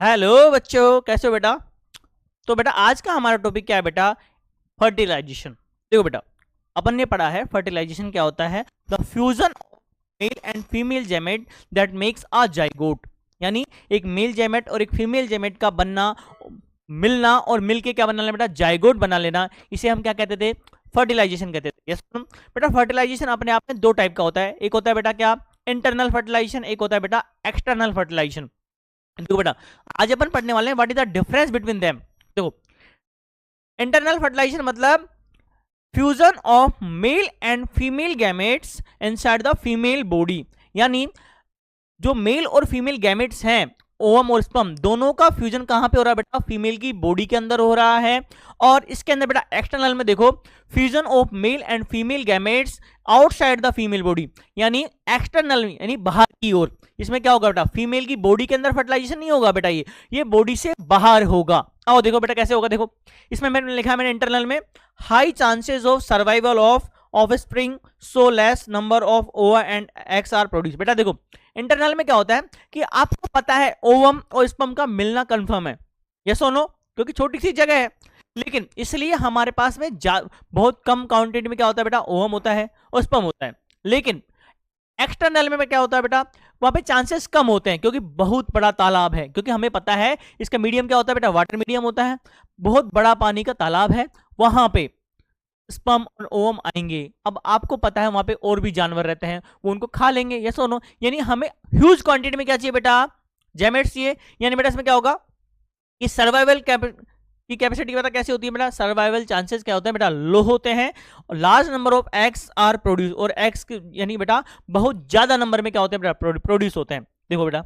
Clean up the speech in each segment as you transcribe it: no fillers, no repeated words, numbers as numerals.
Hello बच्चों, कैसे हो बेटा। तो बेटा आज का हमारा टॉपिक क्या है बेटा? फर्टिलाइजेशन। देखो बेटा, अपन ने पढ़ा है फर्टिलाइजेशन क्या होता है। The fusion of male and female gamete that makes a zygote. यानी एक मेल जेमेट और एक फीमेल जेमेट का बनना, मिलना और मिलके क्या बना लेना बेटा? जाइगोट बना लेना। इसे हम क्या कहते थे? फर्टिलाइजेशन कहते थे। यस बेटा, फर्टिलाइजेशन अपने आप में दो टाइप का होता है। एक होता है बेटा क्या? Internal fertilisation. एक होता है बेटा एक्सटर्नल फर्टिलाइजेशन। देखो बेटा, आज अपन पढ़ने वाले हैं what is the difference between them. देखो, इंटरनल फर्टिलाइजेशन मतलब fusion of male and female gametes inside the female body. यानी जो मेल और फीमेल गैमेट्स हैं, ओवम और स्पर्म, दोनों का फ्यूजन कहां पे हो रहा है बेटा? फीमेल की बॉडी के अंदर हो रहा है। और इसके अंदर बेटा एक्सटर्नल में देखो, fusion of male and female gametes outside the female body. यानी एक्सटर्नल यानी बाहर की ओर। इसमें क्या होगा बेटा? फीमेल की बॉडी के अंदर फर्टिलाइजेशन नहीं होगा बेटा, ये बॉडी से बाहर होगा। आओ देखो बेटा कैसे होगा। देखो, इसमें मैंने लिखा है, मैंने इंटरनल में, high chances of survival of offspring so less number of ova and eggs are produce. बेटा देखो, इंटरनल में क्या होता है कि आपको पता है ओवम और स्पर्म का मिलना कंफर्म है, यस और नो, क्योंकि छोटी सी जगह है। लेकिन इसलिए हमारे पास में बहुत कम काउंटेड में क्या होता है बेटा? ओवम होता है और स्पर्म होता है। लेकिन एक्सटर्नल में क्या होता है बेटा? वहां पे चांसेस कम होते हैं, क्योंकि बहुत बड़ा तालाब है। क्योंकि हमें पता है इसका मीडियम क्या होता है बेटा? वाटर मीडियम होता है। बहुत बड़ा पानी का तालाब है, वहां पे स्पर्म और ओवम आएंगे। अब आपको पता है वहां पे और भी जानवर रहते हैं, वो उनको खा लेंगे, यस और नो। यानी हमें ह्यूज क्वांटिटी में क्या चाहिए बेटा? जेमेट्स चाहिए। यानी बेटा इसमें क्या होगा कि सर्वाइवल की कैपेसिटी पता कैसे होती है बेटा? सर्वाइवल चांसेस क्या होते हैं बेटा? लो होते हैं। और large number of eggs are produce, और एग्स यानी बेटा बहुत ज्यादा नंबर में क्या होते हैं बेटा? प्रोड्यूस होते हैं। देखो बेटा,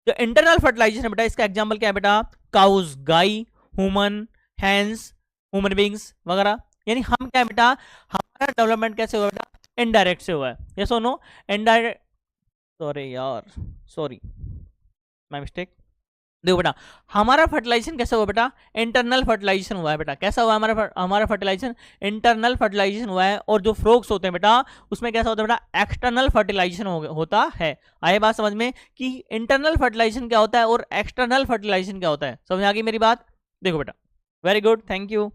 जो इंटरनल फर्टिलाइजेशन है बेटा, इसका एग्जांपल क्या है बेटा? काउज गाय, ह्यूमन हैंस, ह्यूमन बींग्स वगैरह। यानी हम क्या है बेटा, हमारा डेवलपमेंट कैसे हुआ बेटा? इनडायरेक्ट से हुआ है, यस और नो। इनडायरेक्ट, सॉरी यार, सॉरी, माय मिस्टेक। देखो बेटा, हमारा फर्टिलाइजेशन कैसा हुआ बेटा? इंटरनल फर्टिलाइजेशन हुआ है बेटा। कैसा हुआ हमारा फर्टिलाइजेशन? इंटरनल फर्टिलाइजेशन हुआ है। और जो फ्रॉग्स होते हैं बेटा, उसमें कैसा होता है बेटा? एक्सटर्नल फर्टिलाइजेशन होता है। आए बात समझ में कि इंटरनल फर्टिलाइजेशन क्या होता है और एक्सटर्नल फर्टिलाइजेशन क्या होता है? समझ आ गई मेरी बात? देखो बेटा, वेरी गुड, थैंक यू।